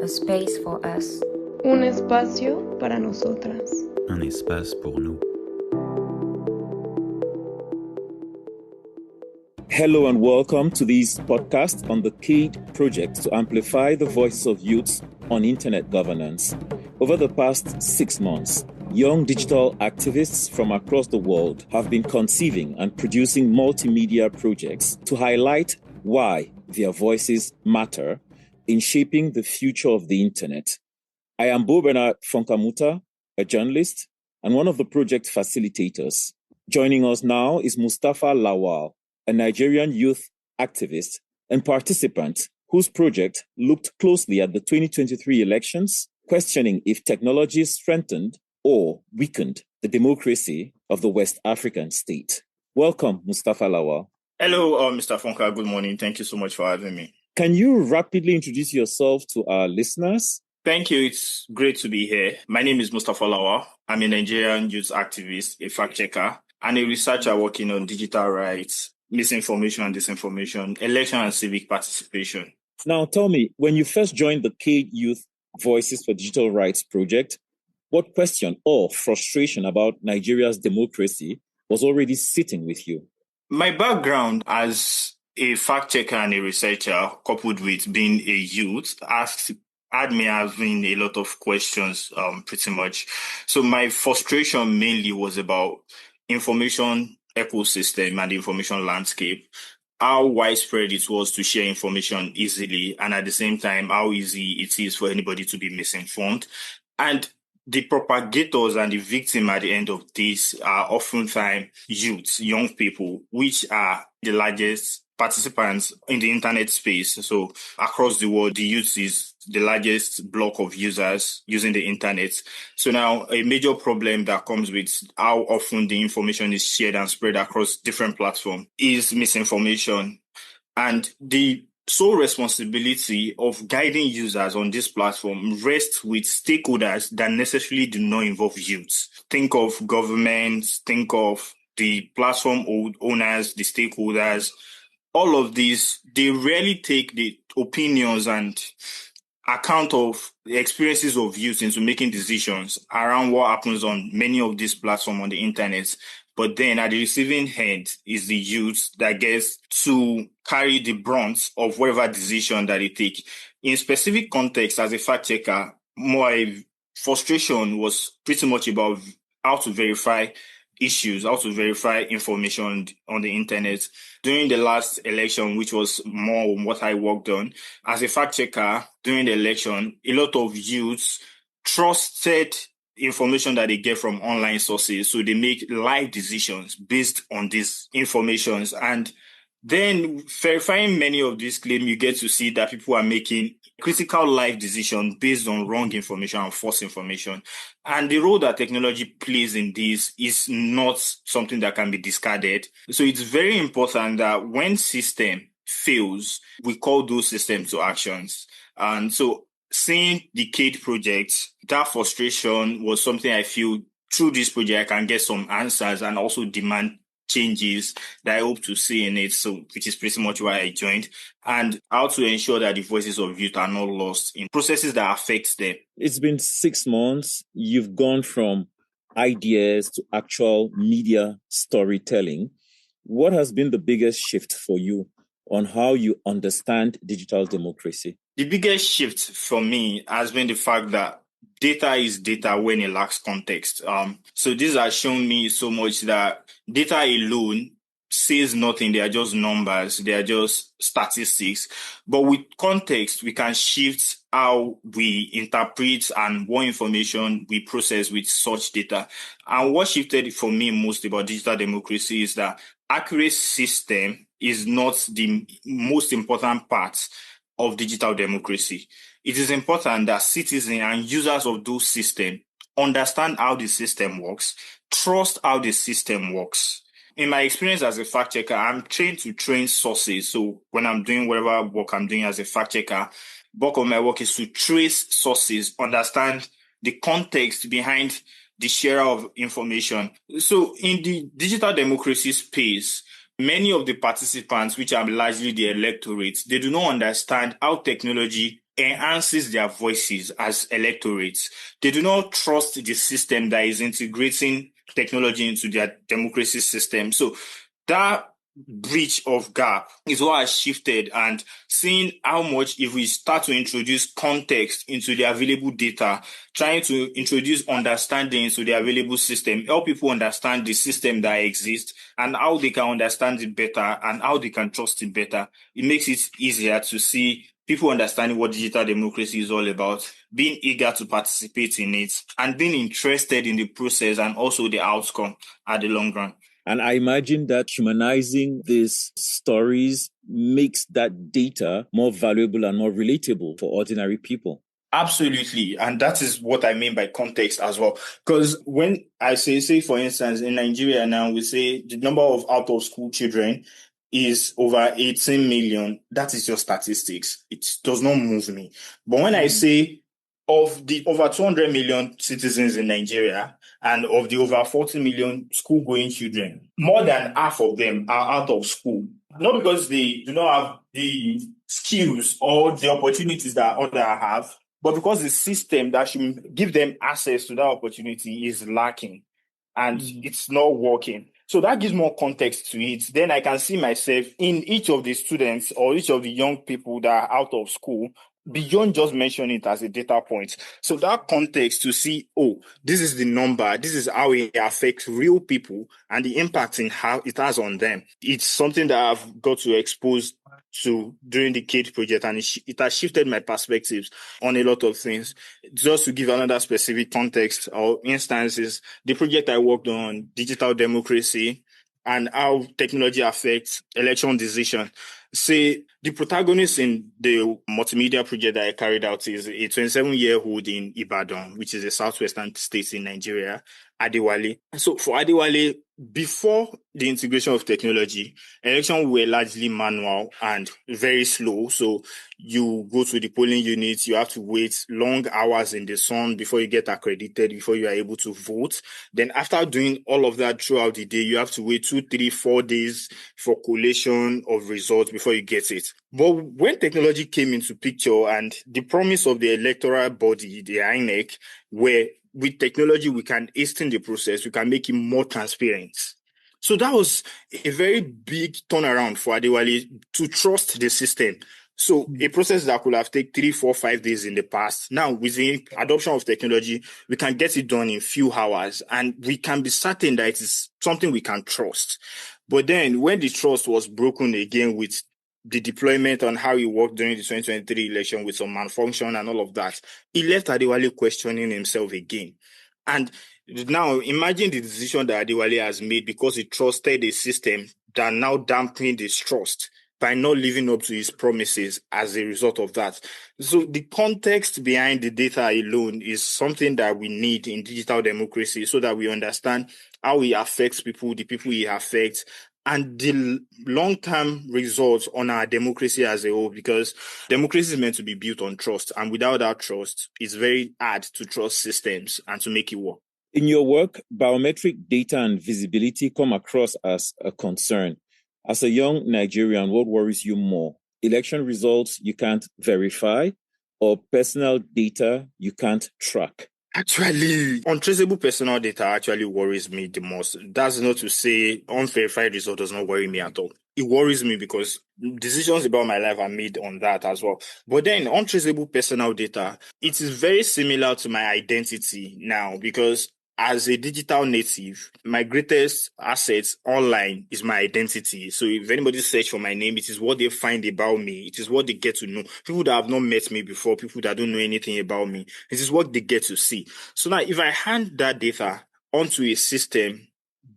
A space for us. Un espacio para nosotras. Un espace pour nous. Hello and welcome to this podcast on the CADE project to amplify the voices of youths on internet governance. Over the past 6 months, young digital activists from across the world have been conceiving and producing multimedia projects to highlight why their voices matter in shaping the future of the internet. I am Bo Bernard Fonkamuta, a journalist and one of the project facilitators. Joining us now is Mustapha Lawal, a Nigerian youth activist and participant whose project looked closely at the 2023 elections, questioning if technology strengthened or weakened the democracy of the West African state. Welcome, Mustapha Lawal. Hello, Mr. Fonka. Good morning. Thank you so much for having me. Can you rapidly introduce yourself to our listeners? Thank you. It's great to be here. My name is Mustapha Lawal. I'm a Nigerian youth activist, a fact checker, and a researcher working on digital rights, misinformation and disinformation, election and civic participation. Now, tell me, when you first joined the CADE Youth Voices for Digital Rights project, what question or frustration about Nigeria's democracy was already sitting with you? My background as a fact checker and a researcher, coupled with being a youth, had me having a lot of questions, pretty much. So my frustration mainly was about information ecosystem and the information landscape, how widespread it was to share information easily, and at the same time, how easy it is for anybody to be misinformed. And the propagators and the victim at the end of this are oftentimes youths, young people, which are the largest participants in the internet space. So across the world, the youth is the largest block of users using the internet. So now a major problem that comes with how often the information is shared and spread across different platforms is misinformation. And the sole responsibility of guiding users on this platform rests with stakeholders that necessarily do not involve youths. Think of governments, think of the platform owners, the stakeholders. All of these, they rarely take the opinions and account of the experiences of youth into making decisions around what happens on many of these platforms on the internet. But then at the receiving end is the youth that gets to carry the brunt of whatever decision that they take. In specific context, as a fact checker, my frustration was pretty much about how to verify issues, how to verify information on the internet. During the last election, which was more on what I worked on, as a fact checker, during the election, a lot of youths trusted information that they get from online sources. So they make live decisions based on these informations. And then verifying many of these claims, you get to see that people are making critical life decisions based on wrong information and false information. And the role that technology plays in this is not something that can be discarded. So it's very important that when system fails, we call those systems to actions. And so seeing the CADE project, that frustration was something I feel through this project I can get some answers and also demand changes that I hope to see in it, so which is pretty much why I joined, and how to ensure that the voices of youth are not lost in processes that affect them. It's been 6 months. You've gone from ideas to actual media storytelling. What has been the biggest shift for you on how you understand digital democracy? The biggest shift for me has been the fact that data is data when it lacks context. So this has shown me so much that data alone says nothing. They are just numbers. They are just statistics. But with context, we can shift how we interpret and what information we process with such data. And what shifted for me most about digital democracy is that accurate system is not the most important part of digital democracy. It is important that citizens and users of those systems understand how the system works, trust how the system works. In my experience as a fact checker, I'm trained to train sources. So when I'm doing whatever work I'm doing as a fact checker, bulk of my work is to trace sources, understand the context behind the share of information. So in the digital democracy space, many of the participants, which are largely the electorate, they do not understand how technology enhances their voices as electorates. They do not trust the system that is integrating technology into their democracy system. So that breach of gap is what has shifted, and seeing how much if we start to introduce context into the available data, trying to introduce understanding into the available system, help people understand the system that exists and how they can understand it better and how they can trust it better. It makes it easier to see people understanding what digital democracy is all about, being eager to participate in it, and being interested in the process and also the outcome at the long run. And I imagine that humanizing these stories makes that data more valuable and more relatable for ordinary people. Absolutely. And that is what I mean by context as well. Because when I say, for instance, in Nigeria now, we say the number of out of school children is over 18 million. That is just statistics. It does not move me. But when I say of the over 200 million citizens in Nigeria and of the over 40 million school going children, more than half of them are out of school. Not because they do not have the skills or the opportunities that others have, but because the system that should give them access to that opportunity is lacking and it's not working. So that gives more context to it. Then I can see myself in each of the students or each of the young people that are out of school beyond just mentioning it as a data point. So that context to see, oh, this is the number, this is how it affects real people and the impact in how it has on them. It's something that I've got to expose to during the CADE project, and it has shifted my perspectives on a lot of things. Just to give another specific context or instances, the project I worked on, digital democracy, and how technology affects election decision. Say the protagonist in the multimedia project that I carried out is a 27-year-old in Ibadan, which is a southwestern state in Nigeria, Adewale. So for Adewale, before the integration of technology, elections were largely manual and very slow. So you go to the polling units, you have to wait long hours in the sun before you get accredited, before you are able to vote. Then after doing all of that throughout the day, you have to wait 2, 3, 4 days for collation of results before you get it. But when technology came into picture and the promise of the electoral body, the INEC, where with technology, we can hasten the process, we can make it more transparent. So that was a very big turnaround for Adewale to trust the system. So a process that could have taken 3, 4, 5 days in the past, now with the adoption of technology, we can get it done in few hours and we can be certain that it is something we can trust. But then when the trust was broken again with the deployment on how he worked during the 2023 election with some malfunction and all of that, he left Adewale questioning himself again. And now imagine the decision that Adewale has made because he trusted a system that now dampened his trust by not living up to his promises as a result of that. So the context behind the data alone is something that we need in digital democracy so that we understand how it affects people, the people it affects, and the long-term results on our democracy as a whole, because democracy is meant to be built on trust. And without that trust, it's very hard to trust systems and to make it work. In your work, biometric data and visibility come across as a concern. As a young Nigerian, what worries you more? Election results you can't verify or personal data you can't track? Actually, untraceable personal data actually worries me the most. That's not to say unverified result does not worry me at all. It worries me because decisions about my life are made on that as well. But then untraceable personal data, it is very similar to my identity now because as a digital native, my greatest asset online is my identity. So if anybody search for my name, it is what they find about me. It is what they get to know. People that have not met me before, people that don't know anything about me, it is what they get to see. So now if I hand that data onto a system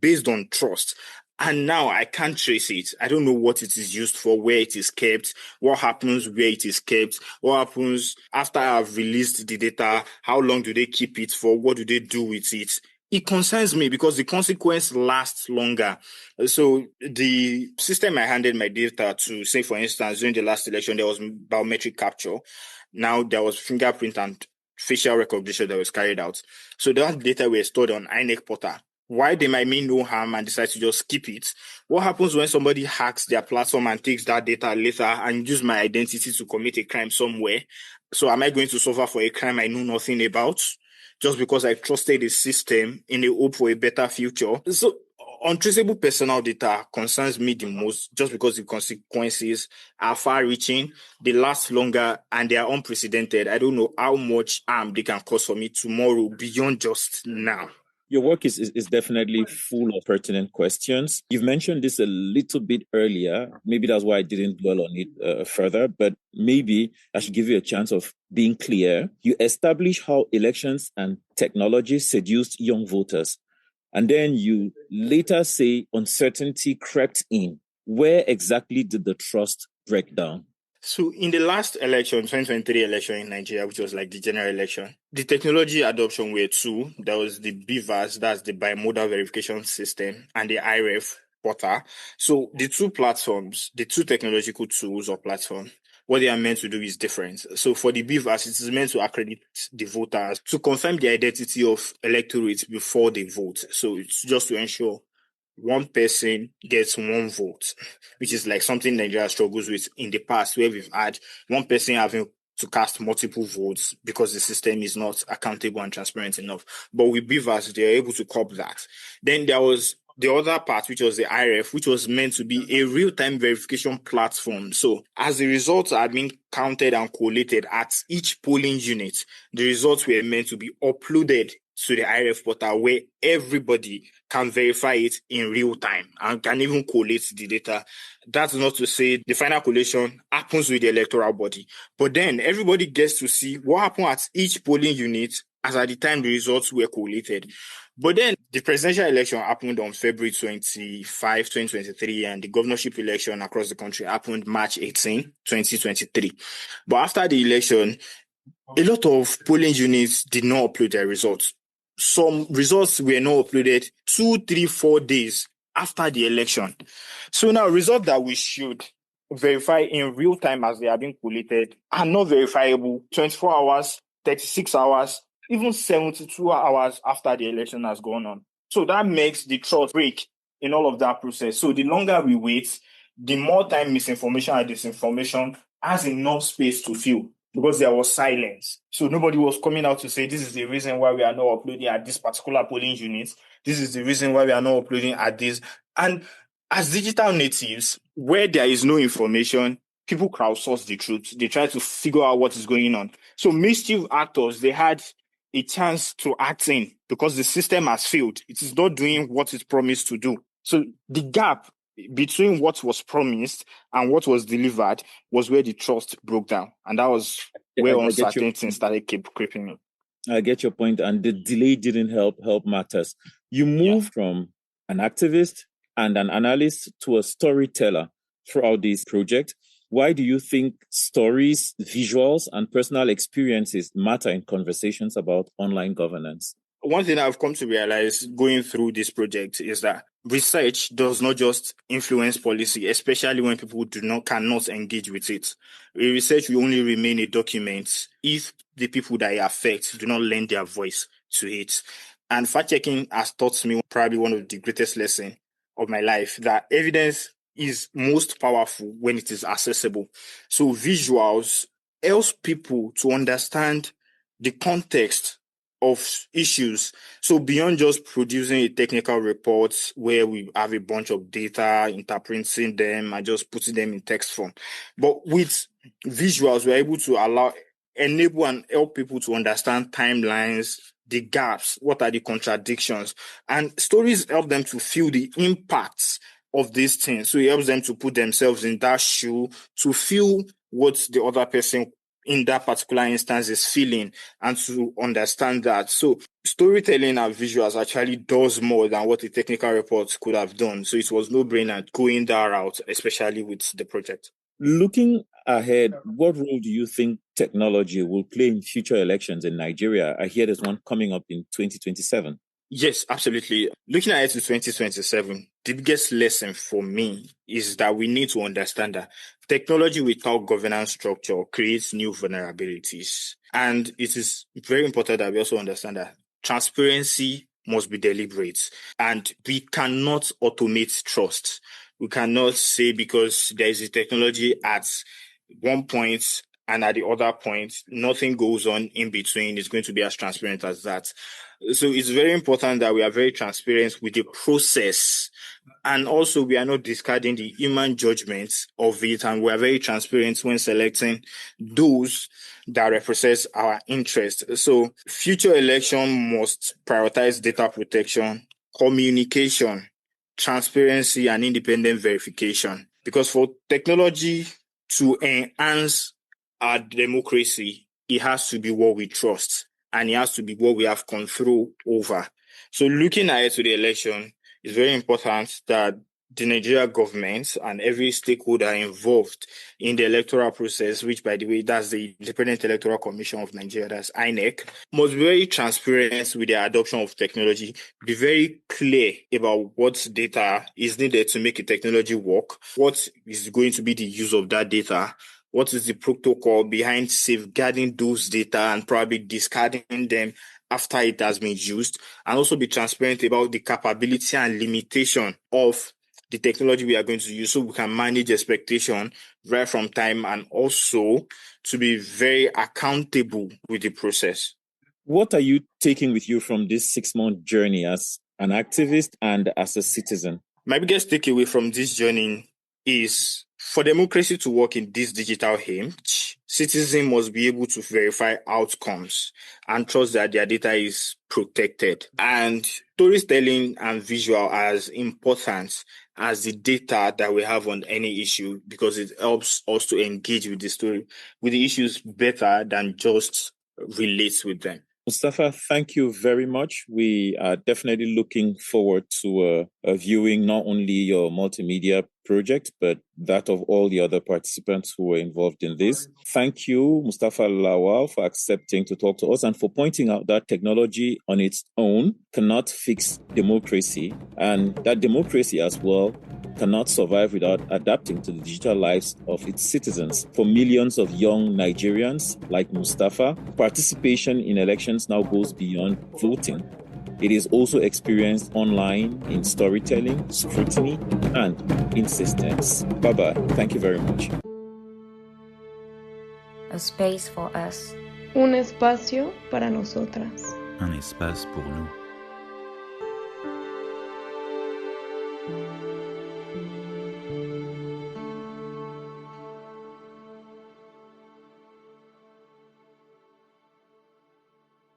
based on trust, and now I can't trace it. I don't know what it is used for, where it is kept, what happens where it is kept, what happens after I've released the data, how long do they keep it for, what do they do with it? It concerns me because the consequence lasts longer. So the system I handed my data to, say for instance, during the last election, there was biometric capture. Now there was fingerprint and facial recognition that was carried out. So that data were stored on INEC portal. why they might mean no harm and decide to just skip it. What happens when somebody hacks their platform and takes that data later and use my identity to commit a crime somewhere? So am I going to suffer for a crime I know nothing about just because I trusted a system in a hope for a better future? So untraceable personal data concerns me the most just because the consequences are far-reaching, they last longer, and they are unprecedented. I don't know how much harm they can cause for me tomorrow beyond just now. Your work is definitely full of pertinent questions. You've mentioned this a little bit earlier. Maybe that's why I didn't dwell on it further, but maybe I should give you a chance of being clear. You establish how elections and technology seduced young voters. And then you later say uncertainty crept in. Where exactly did the trust break down? So in the last election, 2023 election in Nigeria, which was like the general election, the technology adoption were two. There was the BVAS, that's the bimodal verification system, and the IREF portal. So the two platforms, the two technological tools or platform, what they are meant to do is different. So for the BVAS, it is meant to accredit the voters to confirm the identity of electorates before they vote. So it's just to ensure one person gets one vote, which is like something Nigeria struggles with in the past, where we've had one person having to cast multiple votes because the system is not accountable and transparent enough. But with BVAS, they're able to cop that. Then there was the other part, which was the IRF, which was meant to be a real-time verification platform. So as the results are being counted and collated at each polling unit, the results were meant to be uploaded to the IRF portal where everybody can verify it in real time and can even collate the data. That's not to say the final collation happens with the electoral body, but then everybody gets to see what happened at each polling unit as at the time the results were collated. But then the presidential election happened on February 25, 2023, and the governorship election across the country happened March 18, 2023. But after the election, a lot of polling units did not upload their results. Some results were not uploaded 2, 3, 4 days after the election. So now results that we should verify in real time as they are being collated are not verifiable 24 hours, 36 hours, even 72 hours after the election has gone on. So that makes the trust break in all of that process. So the longer we wait, the more time misinformation and disinformation has enough space to fill, because there was silence. So nobody was coming out to say, this is the reason why we are not uploading at this particular polling unit. This is the reason why we are not uploading at this. And as digital natives, where there is no information, people crowdsource the truth. They try to figure out what is going on. So mischief actors, they had a chance to act in because the system has failed. It is not doing what it promised to do. So the gap between what was promised and what was delivered was where the trust broke down. And that was where uncertainty started creeping in. I get your point, and the delay didn't help matters. You moved from an activist and an analyst to a storyteller throughout this project. Why do you think stories, visuals, and personal experiences matter in conversations about online governance? One thing I've come to realize going through this project is that research does not just influence policy, especially when people cannot engage with it. A research will only remain a document if the people that it affects do not lend their voice to it. And fact-checking has taught me probably one of the greatest lessons of my life, that evidence is most powerful when it is accessible. So visuals helps people to understand the context of issues. So beyond just producing a technical report where we have a bunch of data, interpreting them and just putting them in text form, but with visuals, we're able to enable and help people to understand timelines, the gaps, what are the contradictions, and stories help them to feel the impacts of these things. So it helps them to put themselves in that shoe, to feel what the other person in that particular instance is feeling, and to understand that. So storytelling and visuals actually does more than what a technical report could have done. So it was no-brainer going that route, especially with the project. Looking ahead, what role do you think technology will play in future elections in Nigeria? I hear there's one coming up in 2027. Yes, absolutely. Looking ahead to 2027, the biggest lesson for me is that we need to understand that technology without governance structure creates new vulnerabilities. And it is very important that we also understand that transparency must be deliberate. And we cannot automate trust. We cannot say because there is a technology at one point and at the other point, nothing goes on in between. It's going to be as transparent as that. So it's very important that we are very transparent with the process. And also, we are not discarding the human judgment of it. And we are very transparent when selecting those that represent our interests. So future election must prioritize data protection, communication, transparency, and independent verification. Because for technology to enhance our democracy, it has to be what we trust and it has to be what we have control over. So looking ahead to the election, it's very important that the Nigerian government and every stakeholder involved in the electoral process, which, by the way, that's the Independent Electoral Commission of Nigeria, that's INEC, must be very transparent with the adoption of technology, be very clear about what data is needed to make a technology work, what is going to be the use of that data, what is the protocol behind safeguarding those data and probably discarding them after it has been used, and also be transparent about the capability and limitation of the technology we are going to use so we can manage expectation right from time and also to be very accountable with the process. What are you taking with you from this 6-month journey as an activist and as a citizen? My biggest takeaway from this journey is for democracy to work in this digital age, citizens must be able to verify outcomes and trust that their data is protected. And storytelling and visual are as important as the data that we have on any issue because it helps us to engage with the story, with the issues better than just relate with them. Mustapha, thank you very much. We are definitely looking forward to viewing not only your multimedia project, but that of all the other participants who were involved in this. Thank you, Mustapha Lawal, for accepting to talk to us and for pointing out that technology on its own cannot fix democracy, and that democracy as well cannot survive without adapting to the digital lives of its citizens. For millions of young Nigerians like Mustapha, participation in elections now goes beyond voting. It is also experienced online in storytelling, scrutiny, and insistence. Baba, thank you very much. A space for us. Un espacio para nosotras. Un espace pour nous.